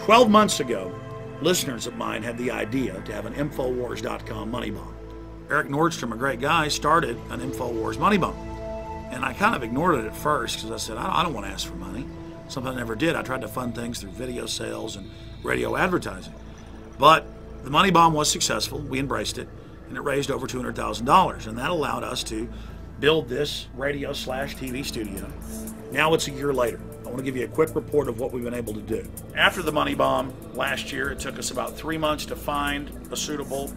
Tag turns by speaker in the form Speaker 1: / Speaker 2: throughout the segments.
Speaker 1: 12 months ago, listeners of mine had the idea to have an Infowars.com money bomb. Eric Nordstrom, a great guy, started an Infowars money bomb. And I kind of ignored it at first because I said, I don't want to ask for money. Something I never did. I tried to fund things through video sales and radio advertising. But the money bomb was successful. We embraced it, and it raised over $200,000. And that allowed us to build this radio/TV studio. Now it's a year later. I want to give you a quick report of what we've been able to do. After the money bomb last year, it took us about 3 months to find a suitable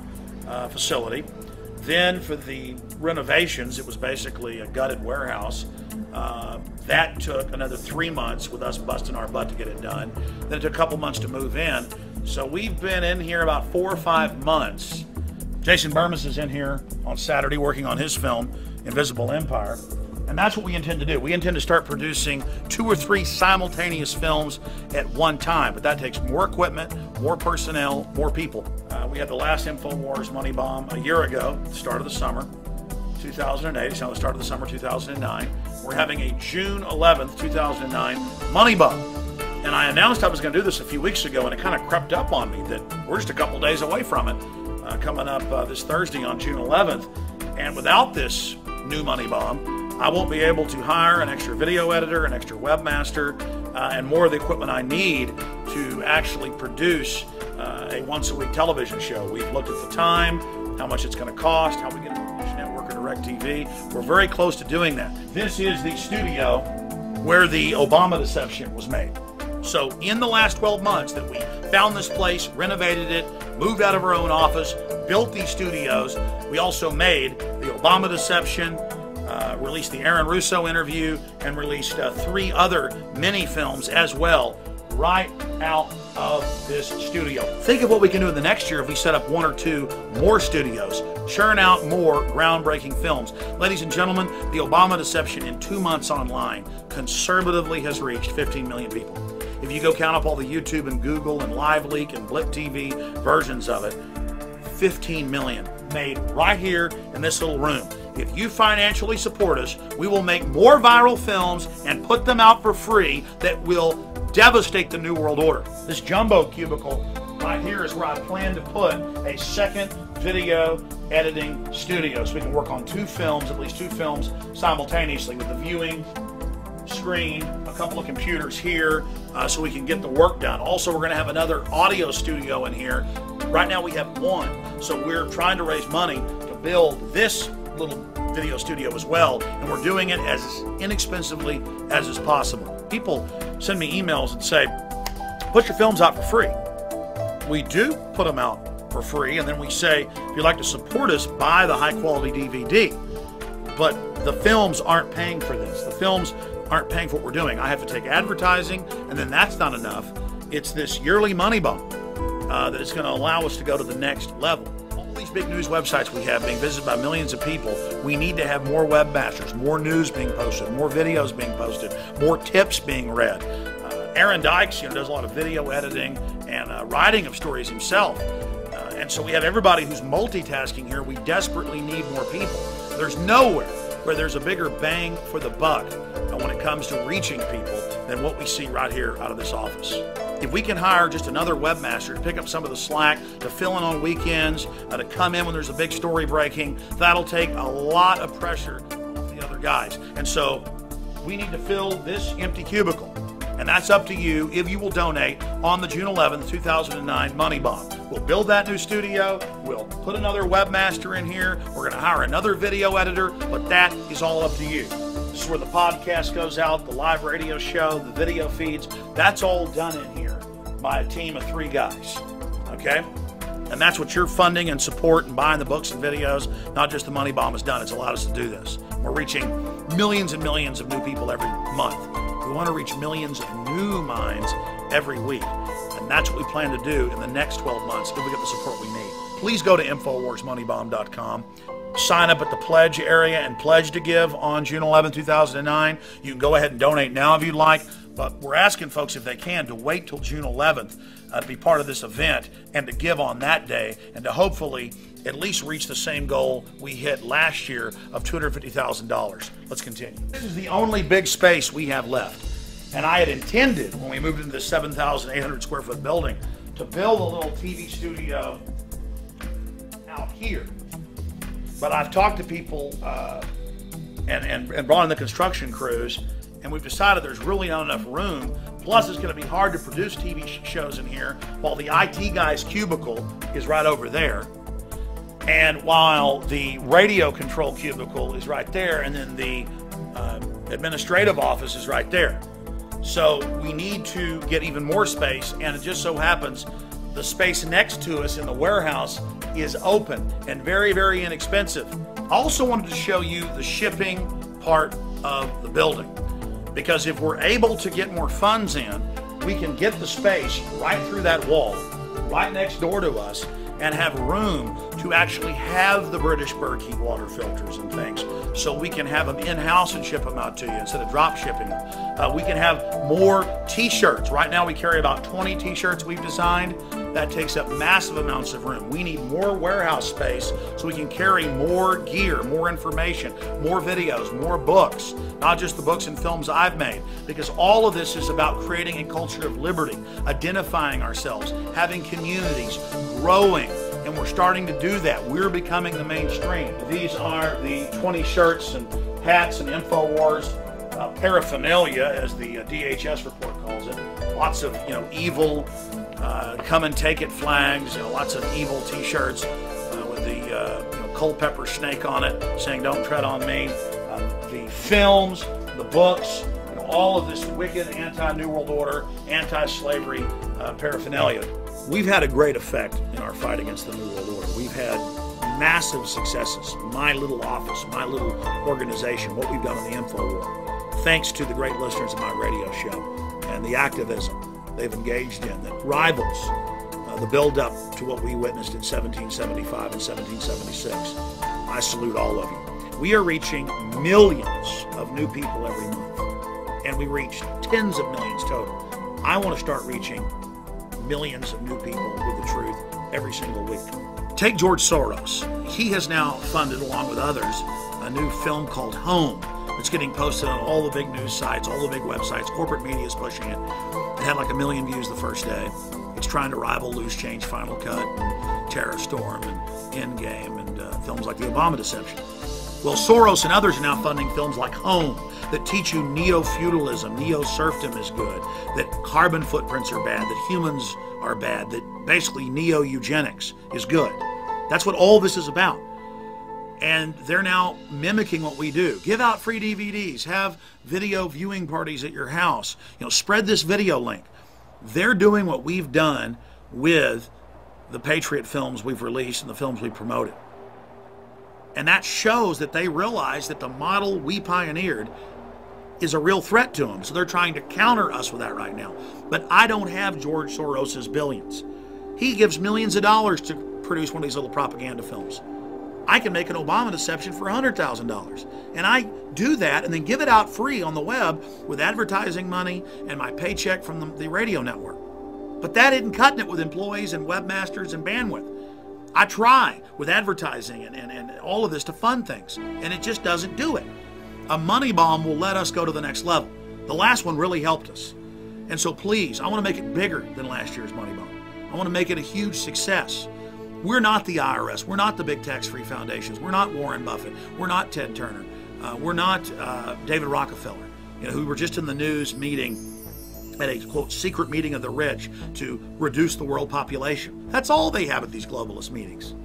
Speaker 1: facility. Then for the renovations, it was basically a gutted warehouse. That took another 3 months with us busting our butt to get it done. Then it took a couple months to move in. So we've been in here about 4 or 5 months. Jason Burmis is in here on Saturday working on his film, Invisible Empire. And that's what we intend to do. We intend to start producing 2 or 3 simultaneous films at one time, but that takes more equipment, more personnel, more people. We had the last Infowars money bomb a year ago, the start of the summer, 2008. It's now the start of the summer, 2009. We're having a June 11th, 2009 money bomb. And I announced I was going to do this a few weeks ago, and it kind of crept up on me that we're just a couple days away from it, coming up this Thursday on June 11th. And without this new money bomb, I won't be able to hire an extra video editor, an extra webmaster, and more of the equipment I need to actually produce a once-a-week television show. We've looked at the time, how much it's going to cost, how we get a Dish Network or DirecTV. We're very close to doing that. This is the studio where the Obama deception was made. So in the last 12 months that we found this place, renovated it, moved out of our own office, built these studios, we also made the Obama deception, released the Aaron Russo interview, and released 3 other mini films as well right out of this studio. Think of what we can do in the next year if we set up 1 or 2 more studios, churn out more groundbreaking films. Ladies and gentlemen, the Obama deception in 2 months online conservatively has reached 15 million people. If you go count up all the YouTube and Google and LiveLeak and Blip TV versions of it, 15 million made right here in this little room. If you financially support us, we will make more viral films and put them out for free that will devastate the New World Order. This jumbo cubicle right here is where I plan to put a second video editing studio so we can work on 2 films, at least 2 films simultaneously with the viewing screen, a couple of computers here so we can get the work done. Also, we're going to have another audio studio in here. Right now we have 1, so we're trying to raise money to build this little video studio as well, and we're doing it as inexpensively as is possible. People send me emails and say, put your films out for free. We do put them out for free, and then we say, if you'd like to support us, buy the high quality DVD. But the films aren't paying for this. The films aren't paying for what we're doing. I have to take advertising, and then that's not enough. It's this yearly money bomb that is going to allow us to go to the next level. All these big news websites we have being visited by millions of people, we need to have more webmasters, more news being posted, more videos being posted, more tips being read. Aaron Dykes, does a lot of video editing and writing of stories himself. And so we have everybody who's multitasking here. We desperately need more people. There's nowhere where there's a bigger bang for the buck when it comes to reaching people than what we see right here out of this office. If we can hire just another webmaster to pick up some of the slack, to fill in on weekends, to come in when there's a big story breaking, that'll take a lot of pressure off the other guys. And so we need to fill this empty cubicle. And that's up to you if you will donate on the June 11th, 2009 money bomb. We'll build that new studio. We'll put another webmaster in here. We're going to hire another video editor, but that is all up to you. This is where the podcast goes out, the live radio show, the video feeds. That's all done in here by a team of 3 guys, okay? And that's what your funding and support and buying the books and videos, not just the money bomb, has done. It's allowed us to do this. We're reaching millions and millions of new people every month. We want to reach millions of new minds every week. And that's what we plan to do in the next 12 months if we get the support we need. Please go to InfoWarsMoneyBomb.com. Sign up at the pledge area and pledge to give on June 11, 2009. You can go ahead and donate now if you'd like, but we're asking folks, if they can, to wait till June 11th to be part of this event and to give on that day and to hopefully at least reach the same goal we hit last year of $250,000. Let's continue. This is the only big space we have left. And I had intended, when we moved into this 7,800 square foot building, to build a little TV studio out here. But I've talked to people and brought in the construction crews, and we've decided there's really not enough room. Plus, it's going to be hard to produce TV shows in here while the IT guy's cubicle is right over there. And while the radio control cubicle is right there, and then the administrative office is right there. So we need to get even more space, and it just so happens the space next to us in the warehouse is open and very, very inexpensive. I also wanted to show you the shipping part of the building, because if we're able to get more funds in, we can get the space right through that wall, right next door to us, and have room to actually have the British Berkey water filters and things, so we can have them in-house and ship them out to you instead of drop shipping them. We can have more t-shirts. Right now we carry about 20 t-shirts we've designed. That takes up massive amounts of room. We need more warehouse space so we can carry more gear, more information, more videos, more books, not just the books and films I've made, because all of this is about creating a culture of liberty, identifying ourselves, having communities, growing, and we're starting to do that. We're becoming the mainstream. These are the 20 shirts and hats and Infowars paraphernalia, as the DHS report calls it. Lots of evil come and take it flags, lots of evil t-shirts with the Culpeper snake on it saying don't tread on me. The films, the books, all of this wicked anti-New World Order, anti-slavery paraphernalia. We've had a great effect in our fight against the New World Order. We've had massive successes. My little office, my little organization, what we've done in the InfoWar, thanks to the great listeners of my radio show and the activism they've engaged in that rivals the build-up to what we witnessed in 1775 and 1776. I salute all of you. We are reaching millions of new people every month, and we reach tens of millions total. I want to start reaching millions of new people with the truth every single week. Take George Soros. He has now funded, along with others, a new film called Home. It's getting posted on all the big news sites, all the big websites. Corporate media is pushing it. It had like 1 million views the first day. It's trying to rival Loose Change, Final Cut, and Terror Storm, and Endgame, and films like The Obama Deception. Well, Soros and others are now funding films like Home that teach you neo-feudalism, neo-serfdom is good, that carbon footprints are bad, that humans are bad, that basically neo-eugenics is good. That's what all this is about. And they're now mimicking what we do. Give out free DVDs, have video viewing parties at your house, spread this video link. They're doing what we've done with the Patriot films we've released and the films we promoted. And that shows that they realize that the model we pioneered is a real threat to them. So they're trying to counter us with that right now. But I don't have George Soros's billions. He gives millions of dollars to produce one of these little propaganda films. I can make an Obama Deception for $100,000. And I do that and then give it out free on the web with advertising money and my paycheck from the radio network. But that isn't cutting it with employees and webmasters and bandwidth. I try with advertising and all of this to fund things, and it just doesn't do it. A money bomb will let us go to the next level. The last one really helped us. And so please, I want to make it bigger than last year's money bomb. I want to make it a huge success. We're not the IRS. We're not the big tax-free foundations. We're not Warren Buffett. We're not Ted Turner. We're not David Rockefeller, who were just in the news meeting at a, quote, secret meeting of the rich to reduce the world population. That's all they have at these globalist meetings.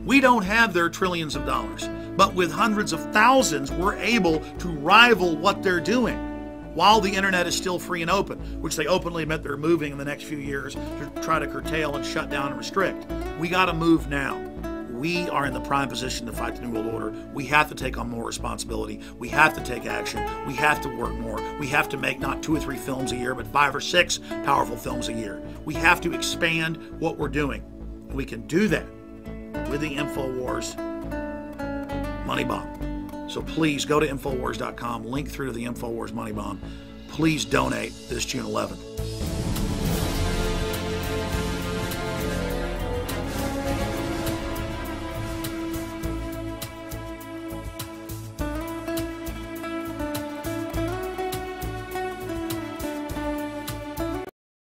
Speaker 1: We don't have their trillions of dollars, but with hundreds of thousands, we're able to rival what they're doing while the internet is still free and open, which they openly admit they're moving in the next few years to try to curtail and shut down and restrict. We got to move now. We are in the prime position to fight the New World Order. We have to take on more responsibility. We have to take action. We have to work more. We have to make not 2 or 3 films a year, but 5 or 6 powerful films a year. We have to expand what we're doing. We can do that with the Infowars Money Bomb. So please go to Infowars.com, link through to the Infowars Money Bomb. Please donate this June 11th.